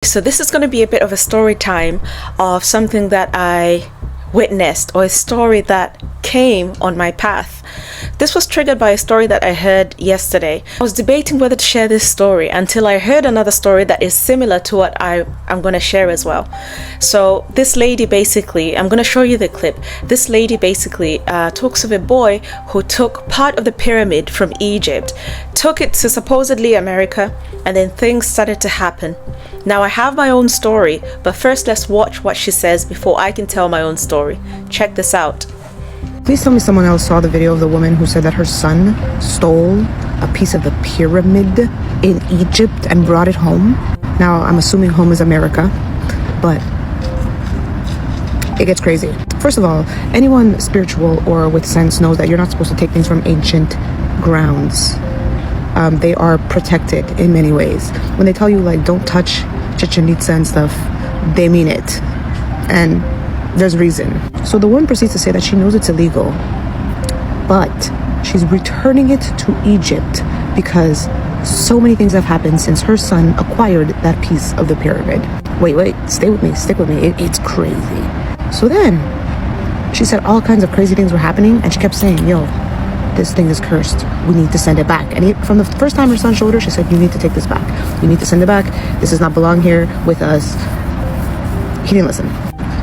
So this is going to be a bit of a story time of something that I witnessed, or a story that came on my path. This was triggered by a story that I heard yesterday. I was debating whether to share this story until I heard another story that is similar to what I'm going to share as well. So this lady basically, I'm going to show you the clip. This lady basically talks of a boy who took part of the pyramid from Egypt, took it to supposedly America, and then things started to happen. Now I have my own story, but first let's watch what she says before I can tell my own story. Check this out. Please tell me someone else saw the video of the woman who said that her son stole a piece of the pyramid in Egypt and brought it home. Now I'm assuming home is America, but it gets crazy. First of all, anyone spiritual or with sense knows that you're not supposed to take things from ancient grounds. They are protected in many ways. When they tell you like don't touch Chichen Itza and stuff, they mean it, and there's reason. So the woman proceeds to say that she knows it's illegal, but she's returning it to Egypt because so many things have happened since her son acquired that piece of the pyramid. Wait, stay with me, stick with me. It's crazy. So then she said all kinds of crazy things were happening, and she kept saying, yo, this thing is cursed. We need to send it back. And from the first time her son showed her, she said, you need to take this back. You need to send it back. This does not belong here with us. He didn't listen.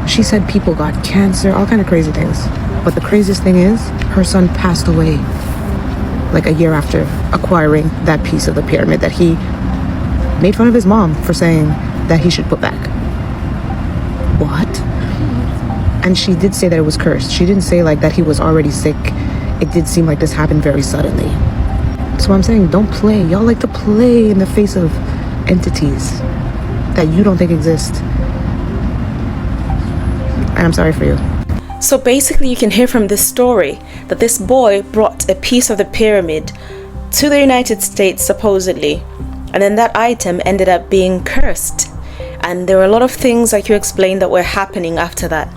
She said people got cancer, all kind of crazy things. But the craziest thing is her son passed away like a year after acquiring that piece of the pyramid that he made fun of his mom for saying that he should put back. What? And she did say that it was cursed. She didn't say like that he was already sick. It did seem like this happened very suddenly. So I'm saying don't play. Y'all like to play in the face of entities that you don't think exist. And I'm sorry for you. So basically you can hear from this story that this boy brought a piece of the pyramid to the United States supposedly, and then that item ended up being cursed, and there were a lot of things like you explained that were happening after that.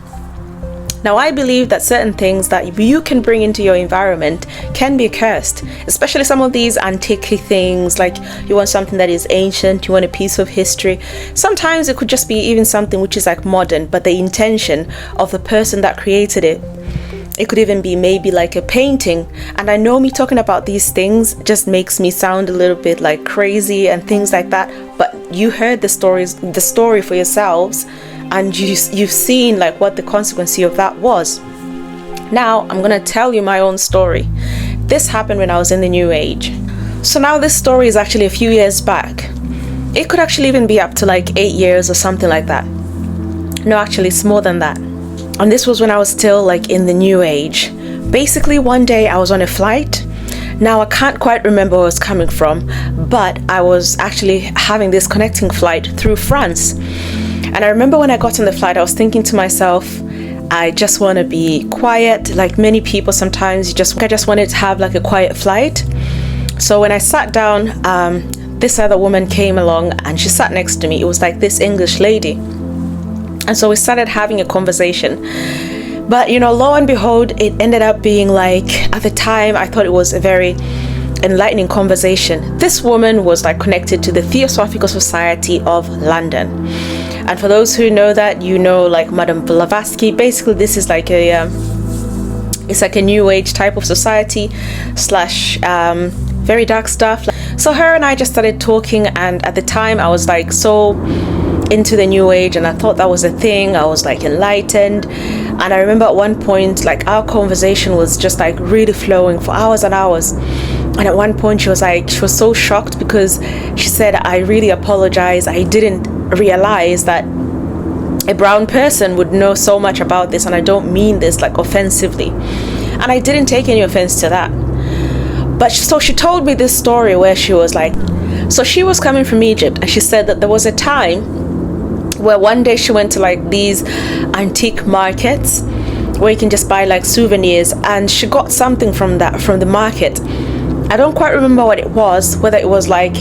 Now I believe that certain things that you can bring into your environment can be cursed, especially some of these antique things, like you want something that is ancient, you want a piece of history. Sometimes it could just be even something which is like modern, but the intention of the person that created it. It could even be maybe like a painting. And I know me talking about these things just makes me sound a little bit like crazy and things like that, but you heard the story for yourselves, and you've seen like what the consequence of that was. Now I'm gonna tell you my own story. This happened when I was in the New Age. So now this story is actually a few years back. It could actually even be up to like 8 years or something like that. No, actually it's more than that. And this was when I was still like in the New Age. Basically one day I was on a flight. Now I can't quite remember where I was coming from, but I was actually having this connecting flight through France. And I remember when I got on the flight, I was thinking to myself, I just want to be quiet. Like many people, sometimes I just wanted to have like a quiet flight. So when I sat down, this other woman came along and she sat next to me. It was like this English lady. And so we started having a conversation. But you know, lo and behold, it ended up being like, at the time, I thought it was a very enlightening conversation. This woman was like connected to the Theosophical Society of London. And for those who know that, you know, like Madame Blavatsky, basically this is like it's like a new age type of society slash very dark stuff. So her and I just started talking, and at the time I was like so into the new age and I thought that was a thing. I was like enlightened, and I remember at one point like our conversation was just like really flowing for hours and hours. And at one point she was so shocked because she said, I really apologize, I didn't realize that a brown person would know so much about this, and I don't mean this like offensively. And I didn't take any offense to that. But so she told me this story where she was like, so she was coming from Egypt, and she said that there was a time where one day she went to like these antique markets where you can just buy like souvenirs, and she got something from the market. I don't quite remember what it was, whether it was like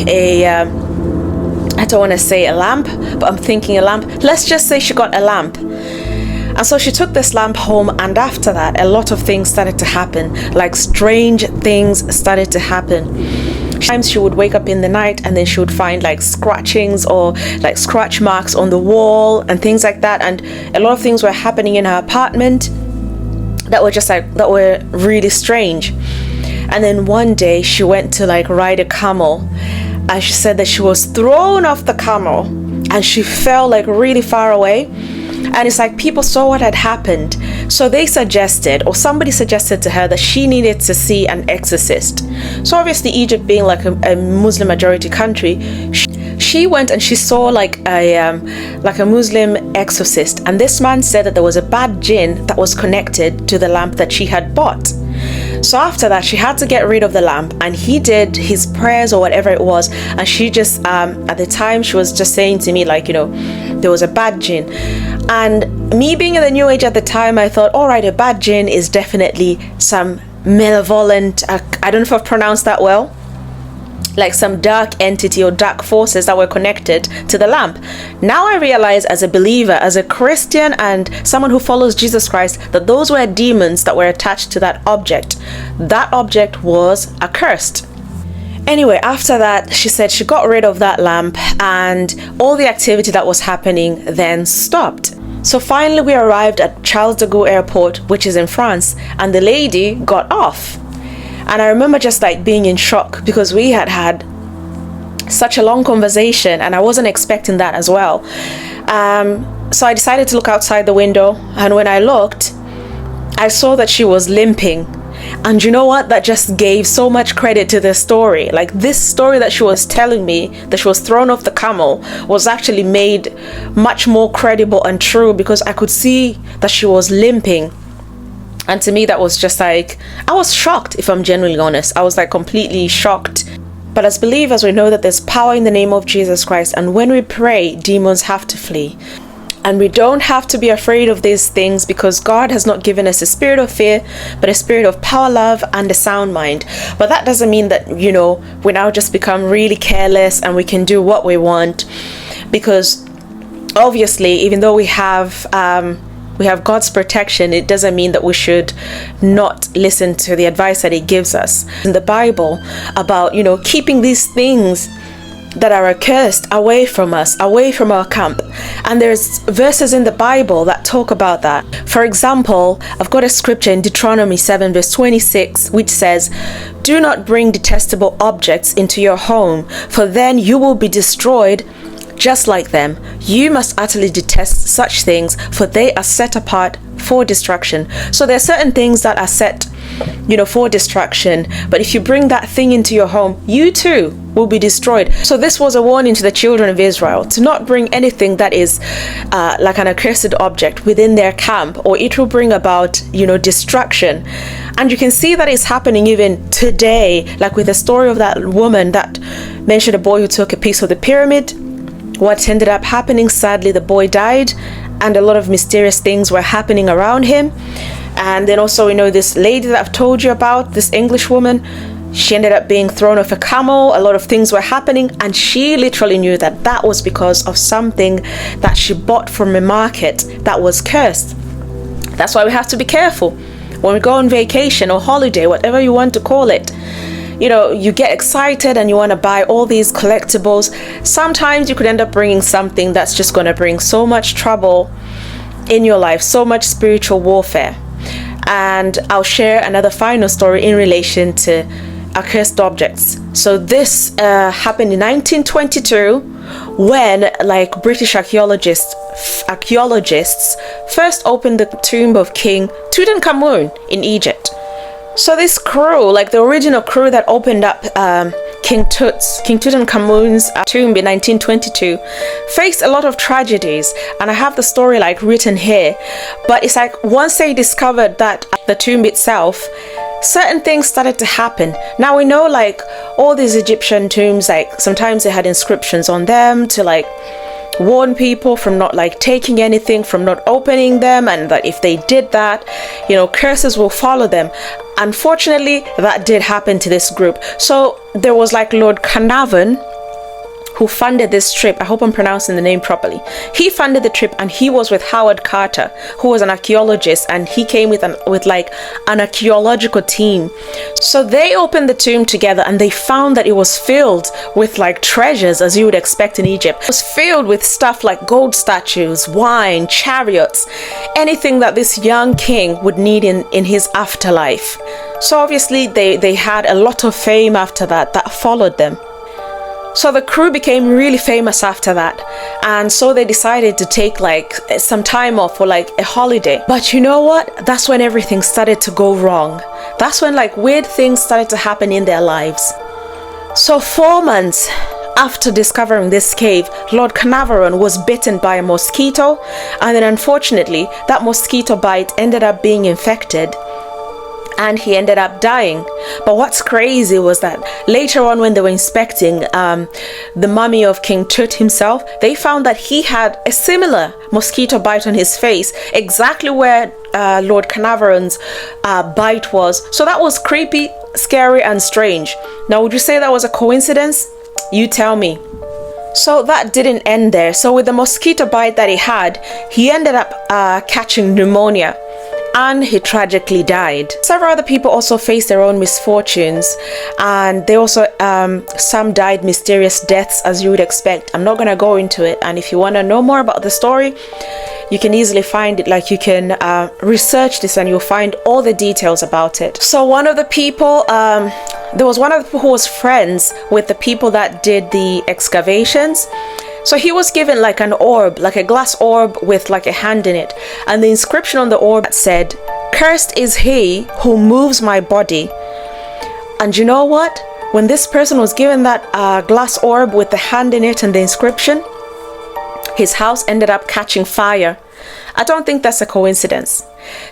I don't want to say a lamp, but I'm thinking a lamp. Let's just say she got a lamp. And so she took this lamp home, and after that, a lot of things started to happen. Like strange things started to happen. She Sometimes she would wake up in the night and then she would find like scratchings or like scratch marks on the wall and things like that. And a lot of things were happening in her apartment that were really strange. And then one day she went to like ride a camel, and she said that she was thrown off the camel and she fell like really far away. And it's like people saw what had happened, so they suggested, or somebody suggested to her, that she needed to see an exorcist. So obviously Egypt being like a Muslim majority country, she went and she saw like a Muslim exorcist, and this man said that there was a bad jinn that was connected to the lamp that she had bought. So after that, she had to get rid of the lamp, and he did his prayers or whatever it was. And she just, at the time, she was just saying to me, like, there was a bad jinn. And me being in the new age at the time, I thought, all right, a bad jinn is definitely some malevolent, I don't know if I've pronounced that well, like some dark entity or dark forces that were connected to the lamp. Now I realize, as a believer, as a Christian, and someone who follows Jesus Christ, that those were demons that were attached to that object. That object was accursed. Anyway, after that, she said she got rid of that lamp and all the activity that was happening then stopped. So finally we arrived at Charles de Gaulle Airport, which is in France, and the lady got off. And I remember just like being in shock, because we had such a long conversation and I wasn't expecting that as well. So I decided to look outside the window, and when I looked, I saw that she was limping. And you know what? That just gave so much credit to this story. Like, this story that she was telling me, that she was thrown off the camel, was actually made much more credible and true, because I could see that she was limping. And to me, that was just like, I was shocked, if I'm genuinely honest. I was like completely shocked. But as believers, we know that there's power in the name of Jesus Christ. And when we pray, demons have to flee. And we don't have to be afraid of these things, because God has not given us a spirit of fear, but a spirit of power, love, and a sound mind. But that doesn't mean that, we now just become really careless and we can do what we want. Because obviously, even though we have God's protection, it doesn't mean that we should not listen to the advice that He gives us in the Bible about, keeping these things that are accursed away from us, away from our camp. And there's verses in the Bible that talk about that. For example, I've got a scripture in Deuteronomy 7 verse 26, which says, "Do not bring detestable objects into your home, for then you will be destroyed just like them. You must utterly detest such things, for they are set apart for destruction." So there are certain things that are set, for destruction. But if you bring that thing into your home, you too will be destroyed. So this was a warning to the children of Israel to not bring anything that is like an accursed object within their camp, or it will bring about, destruction. And you can see that it's happening even today, like with the story of that woman that mentioned a boy who took a piece of the pyramid. What ended up happening, sadly, the boy died, and a lot of mysterious things were happening around him. And then also, this lady that I've told you about, this English woman, she ended up being thrown off a camel. A lot of things were happening, and she literally knew that that was because of something that she bought from a market that was cursed. That's why we have to be careful when we go on vacation or holiday, whatever you want to call it. You get excited and you want to buy all these collectibles. Sometimes you could end up bringing something that's just going to bring so much trouble in your life, so much spiritual warfare. And I'll share another final story in relation to accursed objects. So this happened in 1922, when British archaeologists first opened the tomb of King Tutankhamun in Egypt. So this crew, the original crew that opened up King Tutankhamun's tomb in 1922, faced a lot of tragedies, and I have the story written here. But it's once they discovered that the tomb itself, certain things started to happen. Now we know all these Egyptian tombs, sometimes they had inscriptions on them to warn people from not taking anything, from not opening them, and that if they did that, curses will follow them. Unfortunately, that did happen to this group. So there was Lord Carnarvon, who funded this trip. I hope I'm pronouncing the name properly. He funded the trip, and he was with Howard Carter, who was an archaeologist, and he came with an archaeological team. So they opened the tomb together, and they found that it was filled with like treasures, as you would expect in Egypt. It was filled with stuff like gold statues, wine, chariots, anything that this young king would need in his afterlife. So obviously they had a lot of fame after that followed them. So the crew became really famous after that, and so they decided to take like some time off for like a holiday. But you know what? That's when everything started to go wrong. That's when like weird things started to happen in their lives. So 4 months after discovering this cave, Lord Carnarvon was bitten by a mosquito, and then unfortunately that mosquito bite ended up being infected, and he ended up dying. But what's crazy was that later on, when they were inspecting the mummy of King Tut himself, they found that he had a similar mosquito bite on his face, exactly where Lord Carnarvon's bite was. So that was creepy, scary, and strange. Now, would you say that was a coincidence? You tell me. So that didn't end there. So with the mosquito bite that he had, he ended up catching pneumonia, and he tragically died. Several other people also faced their own misfortunes, and they also some died mysterious deaths, as you would expect. I'm not going to go into it, and if you want to know more about the story, you can easily find it. Like, you can research this and you'll find all the details about it. So one of the people, there was one of the people who was friends with the people that did the excavations. So he was given like an orb, like a glass orb with like a hand in it. And the inscription on the orb said, "Cursed is he who moves my body." And you know what? When this person was given that glass orb with the hand in it and the inscription, his house ended up catching fire. I don't think that's a coincidence.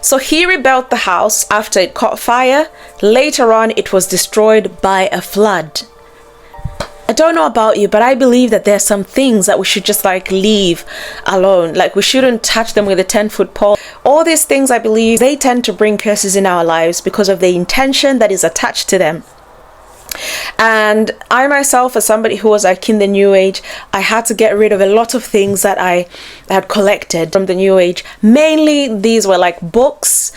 So he rebuilt the house after it caught fire. Later on, it was destroyed by a flood. I don't know about you, but I believe that there are some things that we should just like leave alone. Like, we shouldn't touch them with a 10-foot pole. All these things, I believe, they tend to bring curses in our lives because of the intention that is attached to them. And I myself, as somebody who was like in the New Age, I had to get rid of a lot of things that I had collected from the New Age. Mainly these were like books,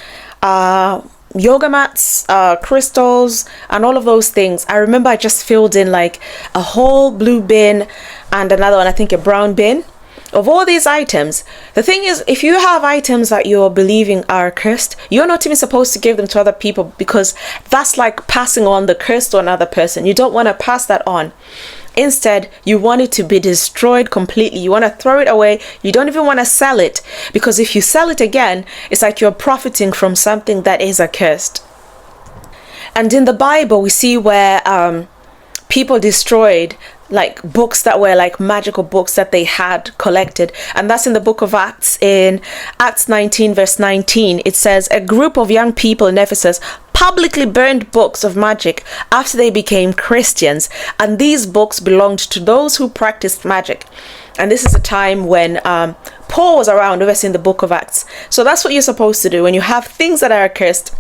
yoga mats, crystals, and all of those things. I remember I just filled in like a whole blue bin and another one, I think a brown bin, of all these items. The thing is, if you have items that you're believing are cursed, you're not even supposed to give them to other people, because that's like passing on the curse to another person. You don't want to pass that on. Instead, you want it to be destroyed completely. You want to throw it away. You don't even want to sell it, because if you sell it again, it's like you're profiting from something that is accursed. And in the Bible, we see where people destroyed like books that were like magical books that they had collected, and that's in the book of Acts. In Acts 19 verse 19, it says, "A group of young people in Ephesus publicly burned books of magic after they became Christians, and these books belonged to those who practiced magic." And this is a time when Paul was around, obviously, in the book of Acts. So that's what you're supposed to do when you have things that are accursed.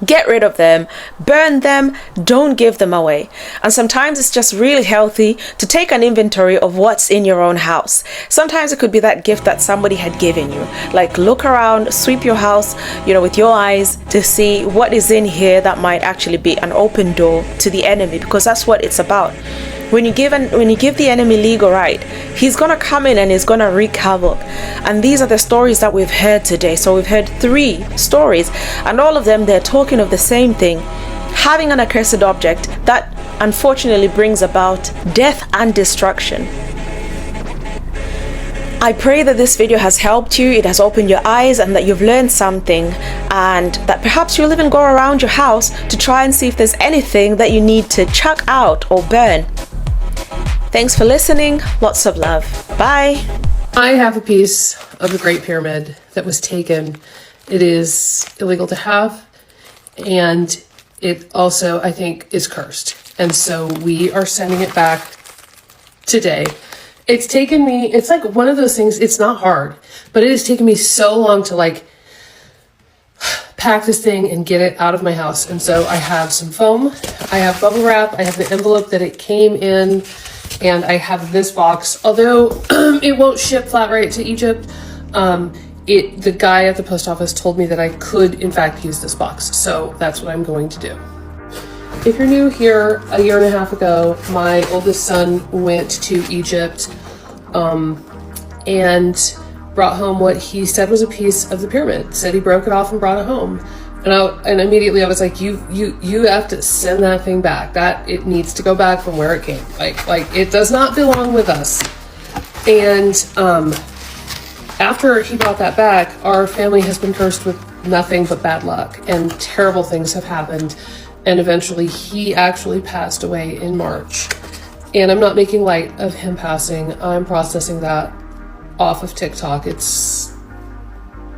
Get rid of them, burn them, don't give them away. And sometimes it's just really healthy to take an inventory of what's in your own house. Sometimes it could be that gift that somebody had given you. Like, look around, sweep your house, with your eyes to see what is in here that might actually be an open door to the enemy, because that's what it's about. When you give the enemy legal right, he's gonna come in and he's gonna wreak havoc. And these are the stories that we've heard today. So we've heard 3 stories, and all of them, they're talking of the same thing: having an accursed object that unfortunately brings about death and destruction. I pray that this video has helped you, it has opened your eyes, and that you've learned something, and that perhaps you'll even go around your house to try and see if there's anything that you need to chuck out or burn. Thanks for listening. Lots of love. Bye. I have a piece of the Great Pyramid that was taken. It is illegal to have, and it also, I think, is cursed. And so we are sending it back today. It's taken me, it's like one of those things, it's not hard, but it has taken me so long to like pack this thing and get it out of my house. And so I have some foam, I have bubble wrap, I have the envelope that it came in, And I have this box, although it won't ship flat rate to Egypt. The guy at the post office told me that I could in fact use this box. So that's what I'm going to do. If you're new here, a year and a half ago, my oldest son went to Egypt and brought home what he said was a piece of the pyramid. Said he broke it off and brought it home. And immediately I was like, you have to send that thing back. That it needs to go back from where it came. Like it does not belong with us. And after he brought that back, our family has been cursed with nothing but bad luck, and terrible things have happened. And eventually he actually passed away in March. And I'm not making light of him passing. I'm processing that off of TikTok. It's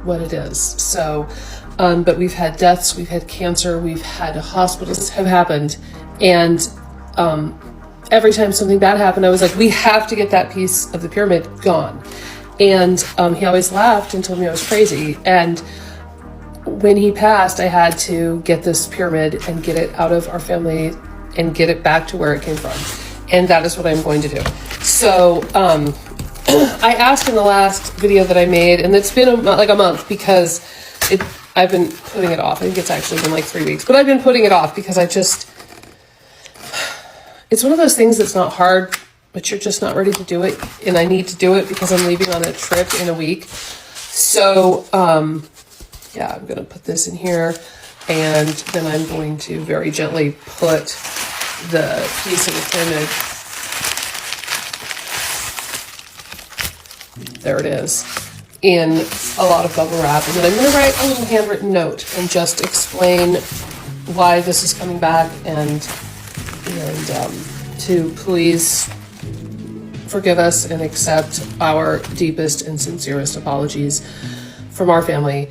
what it is. So, but we've had deaths, we've had cancer, we've had hospitals have happened. And every time something bad happened, I was like, we have to get that piece of the pyramid gone. And he always laughed and told me I was crazy. And when he passed, I had to get this pyramid and get it out of our family and get it back to where it came from. And that is what I'm going to do. So I asked in the last video that I made, and it's been like a month because I've been putting it off. I think it's actually been like 3 weeks, but I've been putting it off because it's one of those things that's not hard, but you're just not ready to do it. And I need to do it because I'm leaving on a trip in a week. So, yeah, I'm going to put this in here, and then I'm going to very gently put the piece of the pyramid. There it is, in a lot of bubble wrap. And then I'm going to write a little handwritten note and just explain why this is coming back, and to please forgive us and accept our deepest and sincerest apologies from our family.